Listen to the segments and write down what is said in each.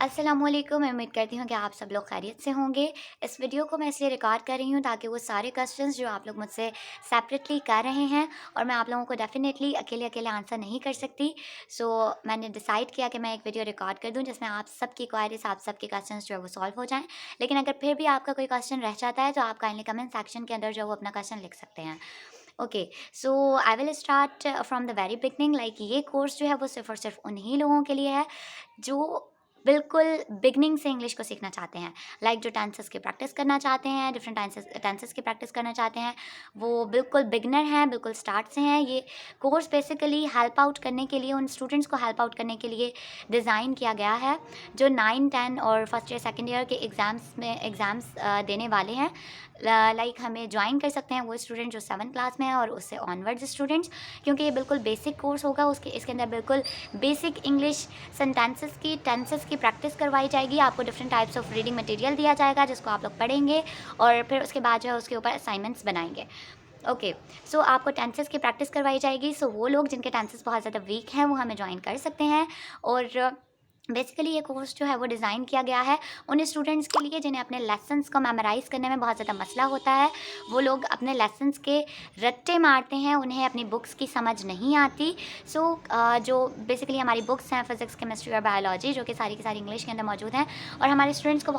अस्सलामुअलैकुम। मैं उम्मीद करती हूँ कि आप सब लोग खैरियत से होंगे। इस वीडियो को मैं इसलिए रिकॉर्ड कर रही हूँ ताकि वो सारे क्वेश्चंस जो आप लोग मुझसे सेपरेटली कर रहे हैं और मैं आप लोगों को डेफ़िनेटली अकेले-अकेले आंसर नहीं कर सकती। सो मैंने डिसाइड किया कि मैं एक वीडियो रिकॉर्ड कर दूँ जिसमें आप सबकी क्वेरीज़, आप सबके क्वेश्चंस जो है वो सॉल्व हो जाएँ। लेकिन अगर फिर भी आपका कोई क्वेश्चन रह जाता है तो आप काइंडली कमेंट सेक्शन के अंदर जो है वो अपना क्वेश्चन लिख सकते हैं। Okay, so I will start from the very beginning. Like ये कोर्स जो है वो सिर्फ़ और सिर्फ़ उन्हीं लोगों के लिए है जो बिल्कुल बिगनिंग से इंग्लिश को सीखना चाहते हैं। लाइक जो टेंसेस की प्रैक्टिस करना चाहते हैं, डिफरेंट टेंसेस की प्रैक्टिस करना चाहते हैं, वो बिल्कुल बिगनर हैं, बिल्कुल स्टार्ट से हैं। ये कोर्स बेसिकली हेल्प आउट करने के लिए, उन स्टूडेंट्स को हेल्प आउट करने के लिए डिज़ाइन किया गया है जो 9, 10 और फर्स्ट ईयर, सेकंड ईयर के एग्ज़ाम्स देने वाले हैं। लाइक हमें ज्वाइन कर सकते हैं वो स्टूडेंट जो 7th क्लास में है और उससे ऑनवर्ड्स स्टूडेंट्स, क्योंकि ये बिल्कुल बेसिक कोर्स होगा। इसके अंदर बिल्कुल बेसिक इंग्लिश टेंसेस की प्रैक्टिस करवाई जाएगी। आपको different types of reading material दिया जाएगा जिसको आप लोग पढ़ेंगे और फिर उसके बाद जो है उसके ऊपर असाइनमेंट्स बनाएंगे। ओके, सो आपको टेंसेस की प्रैक्टिस करवाई जाएगी। सो वो लोग जिनके टेंसेस बहुत ज़्यादा वीक हैं वो हमें ज्वाइन कर सकते हैं। और बेसिकली ये कोर्स जो है वो डिज़ाइन किया गया है उन स्टूडेंट्स के लिए जिन्हें अपने लेसन्स को मेमोराइज़ करने में बहुत ज़्यादा मसला होता है। वो लोग अपने लेसन्स के रट्टे मारते हैं, उन्हें अपनी बुक्स की समझ नहीं आती। सो जो बेसिकली हमारी बुक्स हैं फिज़िक्स, केमिस्ट्री और बायोलॉजी, जो कि सारी की सारी इंग्लिश के अंदर मौजूद हैं, और हमारे स्टूडेंट्स को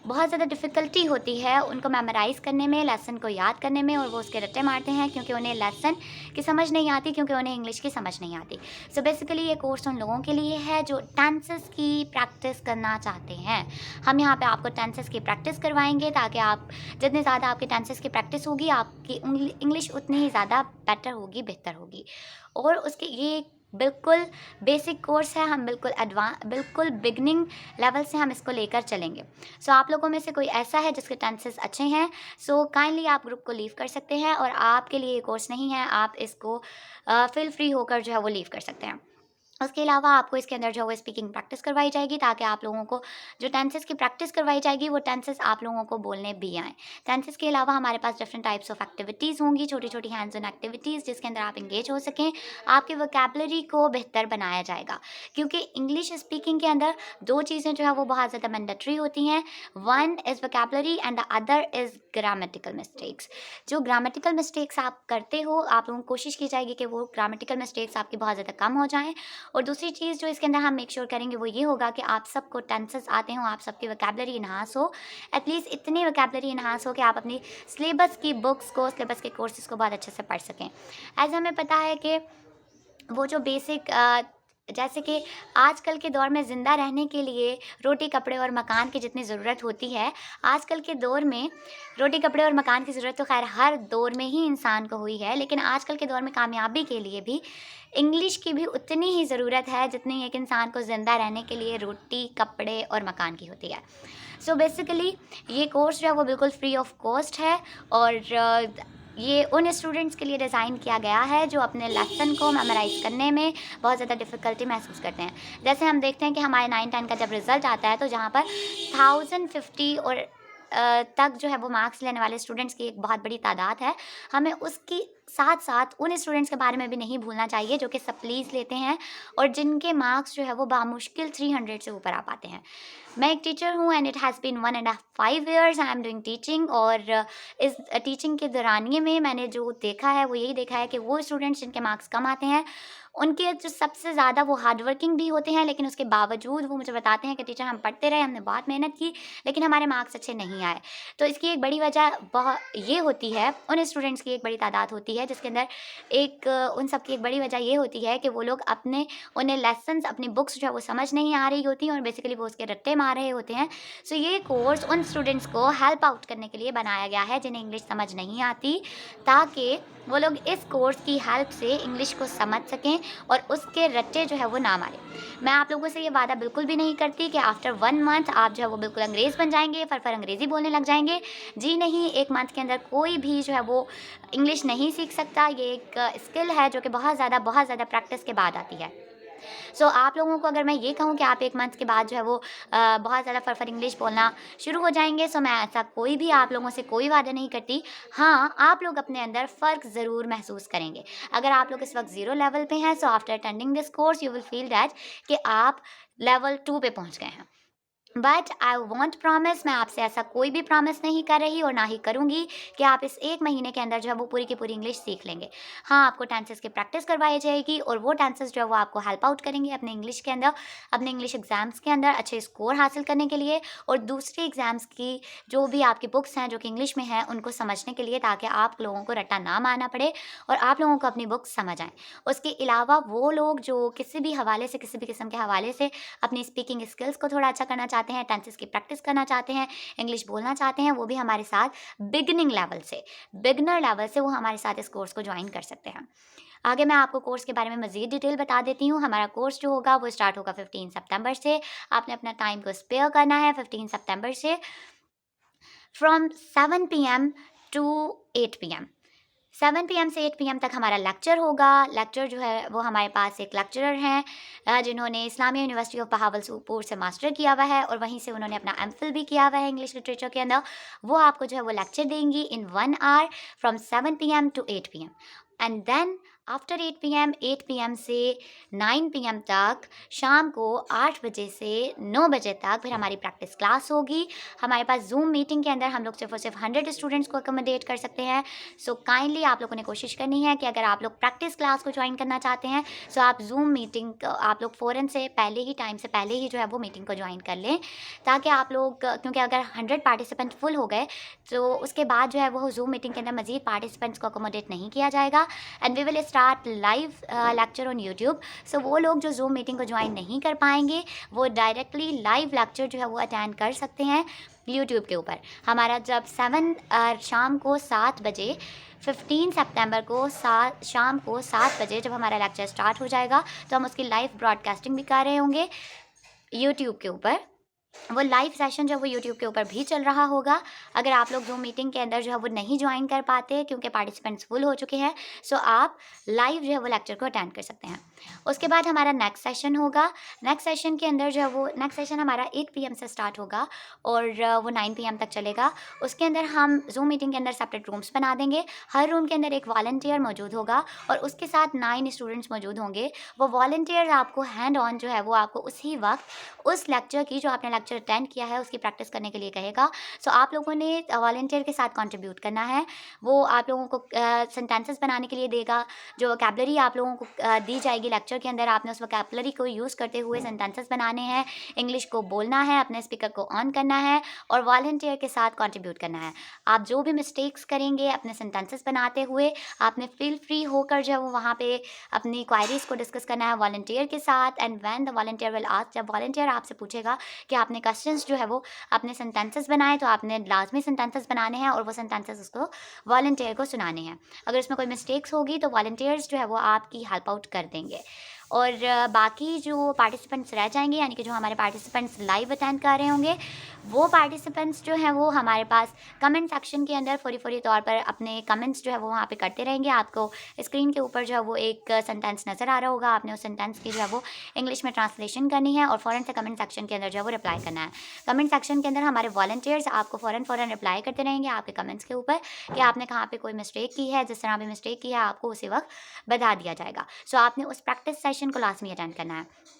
बहुत ज़्यादा डिफ़िकल्टी होती है उनको मेमोराइज़ करने में, लेसन को याद करने में, और वो उसके रट्टे मारते हैं क्योंकि उन्हें लेसन की समझ नहीं आती, क्योंकि उन्हें इंग्लिश की समझ नहीं आती। सो बेसिकली ये कोर्स उन लोगों के लिए है जो टेंसेस की प्रैक्टिस करना चाहते हैं। हम यहाँ पे आपको टेंसेस की प्रैक्टिस करवाएंगे ताकि आप जितनी ज़्यादा आपकी टेंसेस की प्रैक्टिस होगी, आपकी इंग्लिश उतनी ही ज़्यादा बेटर होगी, बेहतर होगी। और उसके ये बिल्कुल बेसिक कोर्स है, हम बिल्कुल बिगनिंग लेवल से हम इसको लेकर चलेंगे। सो आप लोगों में से कोई ऐसा है जिसके टेंसेस अच्छे हैं, सो काइंडली आप ग्रुप को लीव कर सकते हैं, और आपके लिए ये कोर्स नहीं है, आप इसको फील फ्री होकर जो है वो लीव कर सकते हैं। उसके अलावा आपको इसके अंदर जो है वो स्पीकिंग प्रैक्टिस करवाई जाएगी ताकि आप लोगों को जो टेंसेस की प्रैक्टिस करवाई जाएगी वो टेंसेस आप लोगों को बोलने भी आएँ। टेंसेस के अलावा हमारे पास डिफरेंट टाइप्स ऑफ एक्टिविटीज़ होंगी, छोटी-छोटी हैंड्स ऑन एक्टिविटीज़ जिसके अंदर आप एंगेज हो सकें। आपकी वोकैबुलरी को बेहतर बनाया जाएगा, क्योंकि इंग्लिश स्पीकिंग के अंदर 2 चीज़ें जो है वो बहुत ज़्यादा मैंडेटरी होती हैं। One is vocabulary and the other is grammatical mistakes. जो ग्रामेटिकल मिस्टेक्स आप करते हो, आप लोगों को कोशिश की जाएगी कि वो ग्रामेटिकल मिस्टेक्स आपकी बहुत ज़्यादा कम हो जाएँ। और दूसरी चीज़ जो इसके अंदर हम मेक श्योर करेंगे वो ये होगा कि आप सबको टेंसेस आते हों, आप सबकी वोकैबुलरी एनहांस हो, एटलीस्ट इतनी वोकैबुलरी एनहांस हो कि आप अपनी सिलेबस के कोर्सेज़ को बहुत अच्छे से पढ़ सकें। एज़ हमें पता है कि वो जो बेसिक जैसे कि आजकल के दौर में ज़िंदा रहने के लिए रोटी, कपड़े और मकान की जितनी ज़रूरत होती है, आजकल के दौर में रोटी, कपड़े और मकान की ज़रूरत तो ख़ैर हर दौर में ही इंसान को हुई है, लेकिन आजकल के दौर में कामयाबी के लिए भी इंग्लिश की भी उतनी ही ज़रूरत है जितनी एक इंसान को ज़िंदा रहने के लिए रोटी, कपड़े और मकान की होती है। सो बेसिकली ये कोर्स जो है वो बिल्कुल फ्री ऑफ कॉस्ट है, और ये उन स्टूडेंट्स के लिए डिज़ाइन किया गया है जो अपने लेसन को मेमोराइज़ करने में बहुत ज़्यादा डिफ़िकल्टी महसूस करते हैं। जैसे हम देखते हैं कि हमारे 9, 10 का जब रिज़ल्ट आता है तो जहाँ पर 1050 और तक जो है वो मार्क्स लेने वाले स्टूडेंट्स की एक बहुत बड़ी तादाद है। हमें उसकी साथ-साथ उन स्टूडेंट्स के बारे में भी नहीं भूलना चाहिए जो कि सप्लीज़ लेते हैं और जिनके मार्क्स जो है वो बामुश्किल 300 से ऊपर आ पाते हैं। मैं एक टीचर हूँ and it has been 1 1/2 5 years I am doing teaching, और इस टीचिंग के दौरानिए में मैंने जो देखा है वो यही देखा है कि वो स्टूडेंट्स जिनके मार्क्स कम आते हैं, उनके जो सबसे ज़्यादा वो हार्ड वर्किंग भी होते हैं, लेकिन उसके बावजूद वो मुझे बताते हैं कि टीचर हम पढ़ते रहे, हमने बहुत मेहनत की, लेकिन हमारे मार्क्स अच्छे नहीं आए। तो इसकी एक बड़ी वजह ये होती है, उन स्टूडेंट्स की एक बड़ी तादाद होती है जिसके अंदर उन सब की एक बड़ी वजह ये होती है कि वो लोग उन्हें लेसन्स, अपनी बुक्स जो है वो समझ नहीं आ रही होती हैं और बेसिकली वो उसके रट्टे मार रहे होते हैं। सो ये कोर्स उन स्टूडेंट्स को हेल्प आउट करने के लिए बनाया गया है जिन्हें इंग्लिश समझ नहीं आती, ताकि वो लोग इस कोर्स की हेल्प से इंग्लिश को समझ सकें और उसके रट्टे जो है वो ना मारें। मैं आप लोगों से ये वादा बिल्कुल भी नहीं करती कि आफ्टर 1 मंथ आप जो है वो बिल्कुल अंग्रेज़ बन जाएँगे, फर अंग्रेज़ी बोलने लग जाएँगे। जी नहीं, 1 मंथ के अंदर कोई भी जो है वो इंग्लिश नहीं सीख सकता। ये एक स्किल है जो कि बहुत ज़्यादा प्रैक्टिस के बाद आती है। सो आप लोगों को अगर मैं ये कहूँ कि आप 1 मंथ के बाद जो है वो बहुत ज़्यादा फर इंग्लिश बोलना शुरू हो जाएँगे, सो मैं ऐसा कोई भी आप लोगों से कोई वादा नहीं करती। हाँ, आप लोग अपने अंदर फ़र्क ज़रूर महसूस करेंगे। अगर आप लोग इस वक़्त 0 लेवल पे हैं, so after attending this course you will feel that कि आप लेवल 2 पे पहुँच गए हैं। बट आई वॉन्ट प्रॉमिस, मैं आपसे ऐसा कोई भी प्रॉमिस नहीं कर रही और ना ही करूँगी कि आप इस 1 महीने के अंदर जो है वो पूरी की पूरी इंग्लिश सीख लेंगे। हाँ, आपको टेंसेस की प्रैक्टिस करवाई जाएगी और वो टेंसेस जो है वो आपको हेल्प आउट करेंगे अपने इंग्लिश के अंदर, अपने इंग्लिश एग्ज़ाम्स के अंदर अच्छे स्कोर हासिल करने के लिए और दूसरे एग्ज़ाम्स की जो भी आपकी बुक्स हैं जो कि इंग्लिश में हैं उनको समझने के लिए, ताकि आप लोगों को रट्टा ना मारना पड़े और आप लोगों को अपनी बुक्स समझ आएँ। उसके अलावा वो लोग जो किसी भी हवाले से, किसी भी किस्म के हवाले से अपनी स्पीकिंग स्किल्स को थोड़ा अच्छा करना चाहते हैं, टेंसेस की प्रैक्टिस करना चाहते हैं, इंग्लिश बोलना चाहते हैं, वो भी हमारे साथ बिगिनर लेवल से वो हमारे साथ इस कोर्स को ज्वाइन कर सकते हैं। आगे मैं आपको कोर्स के बारे में मज़ीद डिटेल बता देती हूँ। हमारा कोर्स जो होगा वो स्टार्ट होगा 15 सितंबर से। आपने अपना टाइम को स्पेयर करना है 15 सितंबर से from 7 PM to 8 PM. 7 PM से 8 पीएम तक हमारा लेक्चर होगा। लेक्चर जो है वो हमारे पास एक लेक्चरर हैं जिन्होंने इस्लामिया यूनिवर्सिटी ऑफ बहावलपुर से मास्टर किया हुआ है और वहीं से उन्होंने अपना एमफिल भी किया हुआ है इंग्लिश लिटरेचर के अंदर। वो आपको जो है वो लेक्चर देंगी in 1 hour from 7 PM to 8 PM and then after 8 PM, 8 PM से 9 पीएम तक, शाम को 8 बजे से 9 बजे तक फिर हमारी प्रैक्टिस क्लास होगी। हमारे पास जूम मीटिंग के अंदर हम लोग सिर्फ और सिर्फ 100 स्टूडेंट्स को अकोमोडेट कर सकते हैं। सो काइंडली आप लोगों ने कोशिश करनी है कि अगर आप लोग प्रैक्टिस क्लास को ज्वाइन करना चाहते हैं, सो आप जूम मीटिंग आप लोग फ़ौरन से पहले ही, टाइम से पहले ही जो है वो मीटिंग को ज्वाइन कर लें, ताकि आप लोग, क्योंकि अगर 100 पार्टिसिपेंट फुल हो गए तो उसके बाद जो है वो जूम मीटिंग के अंदर मज़ीद पार्टिसिपेंट्स को अकोमोडेट नहीं किया जाएगा and we will start live lecture on YouTube. So वो लोग जो जूम मीटिंग को ज्वाइन नहीं कर पाएंगे वो डायरेक्टली लाइव लेक्चर जो है वो अटेंड कर सकते हैं यूट्यूब के ऊपर। हमारा जब शाम को 7 बजे 15 सितंबर को शाम को 7 बजे जब हमारा लेक्चर स्टार्ट हो जाएगा, तो हम उसकी लाइव ब्रॉडकास्टिंग भी कर रहे होंगे यूट्यूब के ऊपर। वो लाइव सेशन जो है वो यूट्यूब के ऊपर भी चल रहा होगा। अगर आप लोग जूम मीटिंग के अंदर जो है वो नहीं ज्वाइन कर पाते क्योंकि पार्टिसिपेंट्स फुल हो चुके हैं, सो आप लाइव जो है वो लेक्चर को अटेंड कर सकते हैं। उसके बाद हमारा नेक्स्ट सेशन होगा। नेक्स्ट सेशन के अंदर जो है वो नेक्स्ट सेशन हमारा 8 पीएम से स्टार्ट होगा और वो 9 पीएम तक चलेगा। उसके अंदर हम जूम मीटिंग के अंदर सेपरेट रूम्स बना देंगे। हर रूम के अंदर एक वॉलंटियर मौजूद होगा और उसके साथ 9 स्टूडेंट्स मौजूद होंगे। वो वॉलंटियर आपको हैंड ऑन जो है वो आपको उसी वक्त उस लेक्चर की, जो आपने लेक्चर अटेंड किया है, उसकी प्रैक्टिस करने के लिए कहेगा। सो आप लोगों ने वॉलंटियर के साथ कंट्रीब्यूट करना है। वो आप लोगों को सेंटेंसेस बनाने के लिए देगा। जो वोकैबुलरी आप लोगों को दी जाएगी लेक्चर के अंदर, आपने उस वोकैबुलरी को यूज़ करते हुए सेंटेंसेस बनाने हैं, इंग्लिश को बोलना है, अपने स्पीकर को ऑन करना है और वॉलंटियर के साथ कंट्रीब्यूट करना है। आप जो भी मिस्टेक्स करेंगे अपने सेंटेंसेस बनाते हुए, आपने फील फ्री होकर जो है वो वहाँ पे अपनी क्वायरीज़ को डिस्कस करना है वॉलंटियर के साथ। And when the volunteer will ask, जब वॉलंटियर आपसे पूछेगा कि आपने क्वेश्चंस जो है वो अपने सेंटेंसेस बनाए, तो आपने लाजमी सेंटेंसेस बनाने हैं और वो सेंटेंसेस उसको वॉलंटियर को सुनाने हैं। अगर इसमें कोई मिस्टेक्स होगी तो वॉलंटियर्स जो है वो आपकी हेल्प आउट कर देंगे। और बाकी जो पार्टिसिपेंट्स रह जाएंगे, यानी कि जो हमारे पार्टिसिपेंट्स लाइव अटेंड कर रहे होंगे, वो पार्टिसिपेंट्स जो हैं वो हमारे पास कमेंट सेक्शन के अंदर फौरी तौर पर अपने कमेंट्स जो है वो वहाँ पे करते रहेंगे। आपको स्क्रीन के ऊपर जो है वो एक सेंटेंस नज़र आ रहा होगा, आपने उस सेंटेंस की जो है वो इंग्लिश में ट्रांसलेशन करनी है और फ़ौरन से कमेंट सेक्शन के अंदर जो है वो रिप्लाई करना है। कमेंट सेक्शन के अंदर हमारे वॉलंटियर्स आपको फ़ौरन रिप्लाई करते रहेंगे आपके कमेंट्स के ऊपर कि आपने कहाँ पे कोई मिस्टेक की है। जिस तरह भी मिस्टेक की है आपको उसी वक्त बता दिया जाएगा। सो आपने उस प्रैक्टिस सेशन को लाजमी अटेंड करना है।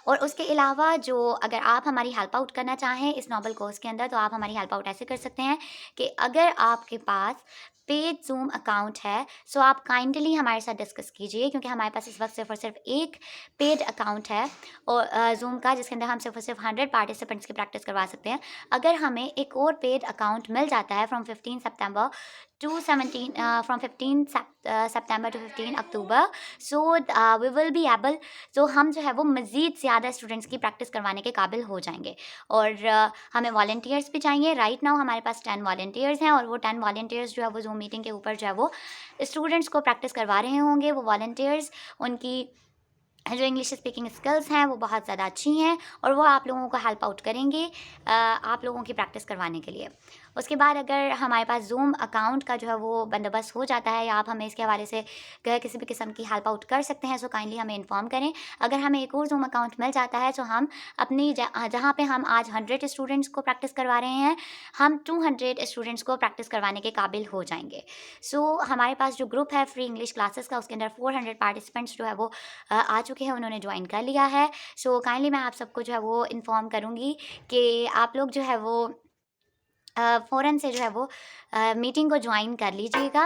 और उसके अलावा जो, अगर आप हमारी हेल्प आउट करना चाहें इस नोबल कोर्स के अंदर, तो आप हमारी हेल्प आउट ऐसे कर सकते हैं कि अगर आपके पास पेड ज़ूम अकाउंट है, सो आप काइंडली हमारे साथ डिस्कस कीजिए, क्योंकि हमारे पास इस वक्त सिर्फ और सिर्फ एक पेड अकाउंट है और ज़ूम का, जिसके अंदर हम सिर्फ और सिर्फ 100 पार्टिसिपेंट्स की प्रैक्टिस करवा सकते हैं। अगर हमें एक और पेड अकाउंट मिल जाता है फ्रॉम 15 सितंबर टू 17 फ्रॉम 15 सितंबर to 15 October, so we will be able, तो हम जो है वो मज़ीद ज़्यादा स्टूडेंट्स की प्रैक्टिस करवाने के काबिल हो जाएंगे। और हमें वॉलंटियर्स भी चाहिए। राइट नाउ हमारे पास 10 वॉलंटियर्स हैं और वो 10 वॉलंटियर्स जो है वो जूम मीटिंग के ऊपर जो है वो स्टूडेंट्स को प्रैक्टिस करवा रहे होंगे। वो वॉलंटियर्स, उनकी जो इंग्लिश स्पीकिंग स्किल्स हैं वो बहुत ज़्यादा अच्छी हैं और वो आप लोगों को हेल्प आउट करेंगे आप लोगों की प्रैक्टिस करवाने के लिए। उसके बाद अगर हमारे पास ज़ूम अकाउंट का जो है वो बंदोबस्त हो जाता है या आप हमें इसके हवाले से किसी भी किस्म की हेल्प आउट कर सकते हैं, सो काइंडली हमें इन्फॉर्म करें। अगर हमें एक और ज़ूम अकाउंट मिल जाता है तो हम अपनी जहाँ पे हम आज 100 स्टूडेंट्स को प्रैक्टिस करवा रहे हैं, हम 200 स्टूडेंट्स को प्रैक्टिस करवाने के काबिल हो जाएंगे। सो हमारे पास जो ग्रुप है फ्री इंग्लिश क्लासेस का, उसके अंदर 400 पार्टिसिपेंट्स जो है वो आ चुके हैं, उन्होंने ज्वाइन कर लिया है। सो काइंडली मैं आप सबको जो है वो इन्फॉर्म करूँगी कि आप लोग जो है वो फ़ौरन से जो है वो मीटिंग को ज्वाइन कर लीजिएगा,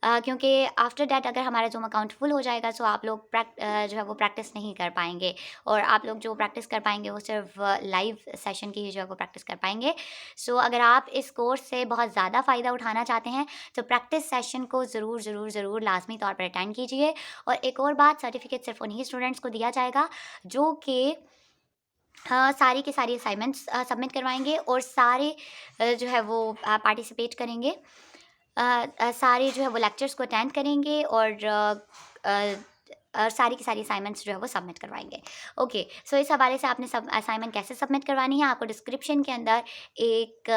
क्योंकि आफ्टर दैट अगर हमारा ज़ूम अकाउंट फुल हो जाएगा तो आप लोग जो है वो प्रैक्टिस नहीं कर पाएंगे, और आप लोग जो प्रैक्टिस कर पाएंगे वो सिर्फ लाइव सेशन की ही जो है वो प्रैक्टिस कर पाएंगे। सो अगर आप इस कोर्स से बहुत ज़्यादा फ़ायदा उठाना चाहते हैं तो प्रैक्टिस सेशन को ज़रूर ज़रूर ज़रूर लाजमी तौर पर अटेंड कीजिए। और एक और बात, सर्टिफिकेट सिर्फ उन्हीं स्टूडेंट्स को दिया जाएगा जो कि हाँ, सारी की सारी असाइनमेंट्स सबमिट करवाएँगे और सारे जो है वो पार्टिसिपेट करेंगे। सारे जो है वो लेक्चर्स को अटेंड करेंगे और सारी की सारी असाइनमेंट्स जो है वो सबमिट करवाएँगे। ओके, सो इस हवाले से आपने सब असाइनमेंट कैसे सबमिट करवानी है, आपको डिस्क्रिप्शन के अंदर एक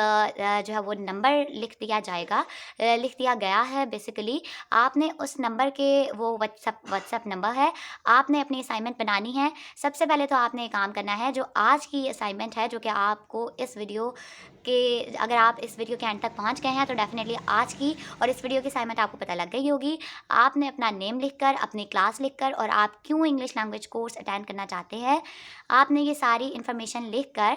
जो है वो नंबर लिख दिया गया है। बेसिकली आपने उस नंबर के, वो व्हाट्सएप नंबर है, आपने अपनी असाइनमेंट बनानी है। सबसे पहले तो आपने एक काम करना है, जो आज की असाइनमेंट है, जो कि आपको इस वीडियो के, अगर आप इस वीडियो के एंड तक पहुंच गए हैं तो डेफिनेटली आज की और इस वीडियो की असाइनमेंट आपको पता लग गई होगी। आपने अपना नेम लिखकर, अपनी क्लास लिखकर और आप क्यों इंग्लिश लैंग्वेज कोर्स अटेंड करना चाहते हैं, आपने ये सारी इन्फॉर्मेशन लिखकर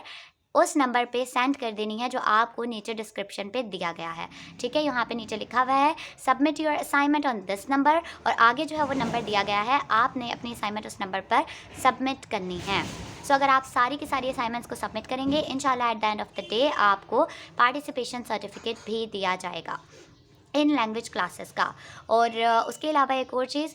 उस नंबर पे सेंड कर देनी है जो आपको नीचे डिस्क्रिप्शन पे दिया गया है। ठीक है, यहाँ पे नीचे लिखा हुआ है submit your assignment on this number, और आगे जो है वो नंबर दिया गया है, आपने अपनी असाइनमेंट उस नंबर पर सबमिट करनी है। सो अगर आप सारी की सारी असाइनमेंट्स को सबमिट करेंगे, इंशाल्लाह at the end of the day आपको पार्टिसिपेशन सर्टिफिकेट भी दिया जाएगा इन लैंग्वेज क्लासेस का। और उसके अलावा एक और चीज़,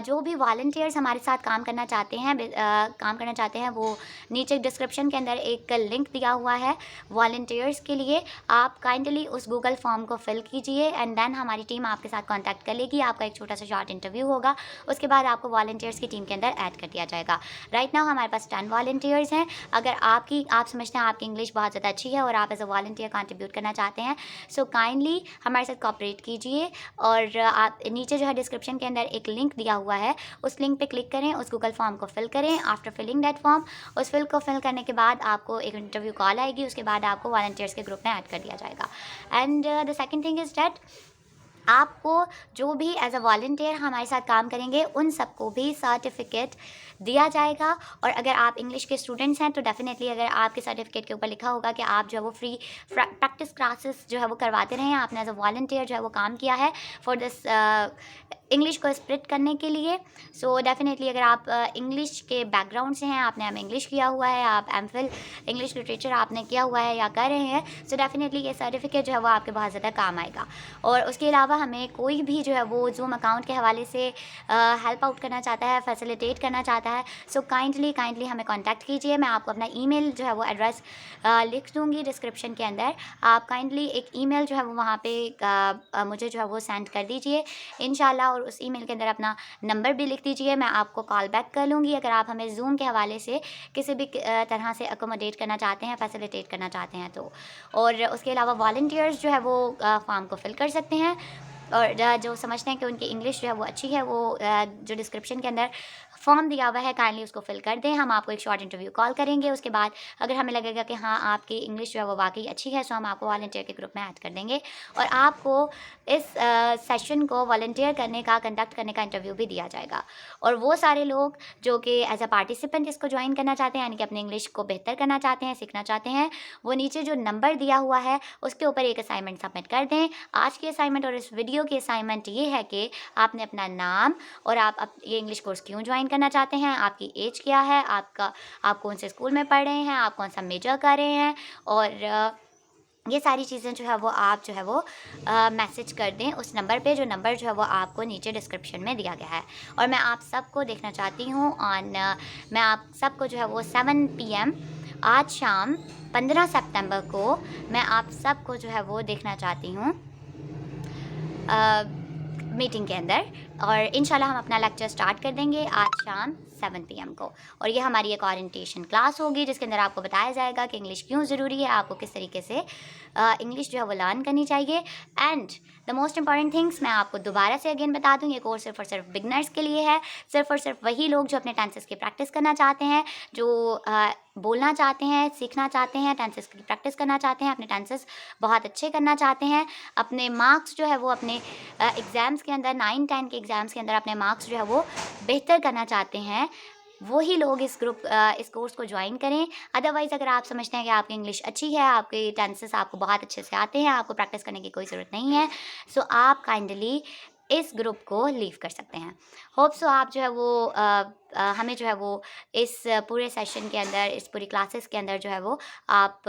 जो भी वॉलंटियर्स हमारे साथ काम करना चाहते हैं वो नीचे डिस्क्रिप्शन के अंदर एक लिंक दिया हुआ है वॉलंटियर्स के लिए। आप काइंडली उस गूगल फॉर्म को फिल कीजिए एंड देन हमारी टीम आपके साथ कांटेक्ट कर लेगी। आपका एक छोटा सा शॉर्ट इंटरव्यू होगा, उसके बाद आपको वॉलंटियर्स की टीम के अंदर ऐड कर दिया जाएगा। राइट नाउ हमारे पास 10 वॉलंटियर्स हैं। अगर आप समझते हैं आपकी इंग्लिश बहुत ज़्यादा अच्छी है और आप एज अ वॉलंटियर कंट्रीब्यूट करना चाहते हैं, सो काइंडली हमारे साथ कॉपरेट कीजिए। और आप नीचे जो है डिस्क्रिप्शन के अंदर एक लिंक दिया हुआ है, उस लिंक पे क्लिक करें, उस गूगल फॉर्म को फिल करें। आफ्टर फिलिंग दैट फॉर्म, उस फिल को फिल करने के बाद आपको एक इंटरव्यू कॉल आएगी, उसके बाद आपको वॉलंटियर्स के ग्रुप में ऐड कर दिया जाएगा। And the second thing is that आपको जो भी एज अ वॉलंटियर हमारे साथ काम करेंगे उन सबको भी सर्टिफिकेट दिया जाएगा। और अगर आप इंग्लिश के स्टूडेंट्स हैं तो डेफिनेटली अगर आपके सर्टिफिकेट के ऊपर लिखा होगा कि आप जो है वो फ्री प्रैक्टिस क्लासेस जो है वो करवाते रहे हैं, आपने एज अ वॉलंटियर जो है वो काम किया है फॉर दिस इंग्लिश को स्प्रिट करने के लिए। सो डेफिनेटली अगर आप इंग्लिश के बैकग्राउंड से हैं, आपने इंग्लिश किया हुआ है, आप एमफिल इंग्लिश लिटरेचर आपने किया हुआ है या कर रहे हैं, सो डेफिनेटली ये सर्टिफिकेट जो है वो आपके बहुत ज़्यादा काम आएगा। और उसके अलावा हमें कोई भी जो है वो ज़ूम अकाउंट के हवाले से हेल्प आउट करना चाहता है, फैसिलिटेट करना चाहता है, सो काइंडली हमें कांटेक्ट कीजिए। मैं आपको अपना ईमेल जो है वो एड्रेस लिख दूँगी डिस्क्रिप्शन के अंदर। आप काइंडली एक ईमेल जो है वो वहाँ पे मुझे जो है वो सेंड कर दीजिए इंशाल्लाह, और उस ईमेल के अंदर अपना नंबर भी लिख दीजिए। मैं आपको कॉल बैक कर लूँगी अगर आप हमें ज़ूम के हवाले से किसी भी तरह से अकोमोडेट करना चाहते हैं, फैसिलिटेट करना चाहते हैं तो। और उसके अलावा वॉलंटियर्स जो है वो फॉर्म को फिल कर सकते हैं, और जो समझते हैं कि उनकी इंग्लिश जो है वो अच्छी है, वो जो डिस्क्रिप्शन के अंदर फॉर्म दिया हुआ है काइंडली उसको फिल कर दें। हम आपको एक शॉर्ट इंटरव्यू कॉल करेंगे, उसके बाद अगर हमें लगेगा कि हाँ आपकी इंग्लिश जो है वो वाकई अच्छी है, सो हम आपको वॉलंटियर के ग्रुप में ऐड कर देंगे और आपको इस सेशन को वॉलंटियर कंडक्ट करने का इंटरव्यू भी दिया जाएगा। और वो सारे लोग जो कि एज अ पार्टिसिपेंट इसको ज्वाइन करना चाहते हैं, यानी कि अपनी इंग्लिश को बेहतर करना चाहते हैं, सीखना चाहते हैं, वो नीचे जो नंबर दिया हुआ है उसके ऊपर एक असाइनमेंट सबमिट कर दें। आज की असाइनमेंट और इस वीडियो की असाइनमेंट ये है कि आपने अपना नाम और आप ये इंग्लिश कोर्स क्यों ज्वाइन करना चाहते हैं, आपकी एज क्या है, आप कौन से स्कूल में पढ़ रहे हैं, आप कौन सा मेजर कर रहे हैं, और ये सारी चीज़ें जो है वो आप जो है वो मैसेज कर दें उस नंबर पे, जो नंबर जो है वो आपको नीचे डिस्क्रिप्शन में दिया गया है। और मैं आप सबको देखना चाहती हूँ मैं आप सबको जो है वो 7 PM आज शाम 15 सितंबर को मैं आप सबको जो है वो देखना चाहती हूँ मीटिंग के अंदर। और इंशाल्लाह हम अपना लेक्चर स्टार्ट कर देंगे आज शाम 7 PM को। और ये हमारी एक ओरिएंटेशन क्लास होगी जिसके अंदर आपको बताया जाएगा कि इंग्लिश क्यों ज़रूरी है, आपको किस तरीके से इंग्लिश जो है वो लर्न करनी चाहिए। And the most important things मैं आपको दोबारा से अगेन बता दूँ, ये कोर्स सिर्फ और सिर्फ बिगनर्स के लिए है, सिर्फ और सिर्फ वही लोग जो अपने टेंसेस की प्रैक्टिस करना चाहते हैं, जो बोलना चाहते हैं, सीखना चाहते हैं, टेंसेस की प्रैक्टिस करना चाहते हैं, अपने टेंसेस बहुत अच्छे करना चाहते हैं, अपने मार्क्स जो है वो अपने एग्ज़ाम्स के अंदर 9-10 के एग्ज़ाम्स के अंदर अपने मार्क्स जो है वो बेहतर करना चाहते हैं, वही लोग इस कोर्स को ज्वाइन करें। अदरवाइज़ अगर आप समझते हैं कि आपकी इंग्लिश अच्छी है, आपके टेंसेस आपको बहुत अच्छे से आते हैं, आपको प्रैक्टिस करने की कोई ज़रूरत नहीं है, सो आप काइंडली इस ग्रुप को लीव कर सकते हैं। होप सो आप जो है वो हमें जो है वो इस पूरे सेशन के अंदर, इस पूरी क्लासेस के अंदर जो है वो आप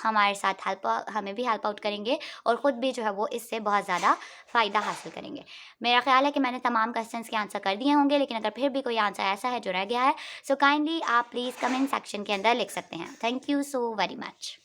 हमारे साथ हमें भी हेल्प आउट करेंगे और ख़ुद भी जो है वो इससे बहुत ज़्यादा फ़ायदा हासिल करेंगे। मेरा ख़्याल है कि मैंने तमाम क्वेश्चंस के आंसर कर दिए होंगे, लेकिन अगर फिर भी कोई आंसर ऐसा है जो रह गया है, सो काइंडली आप प्लीज़ कमेंट सेक्शन के अंदर लिख सकते हैं। Thank you so very much.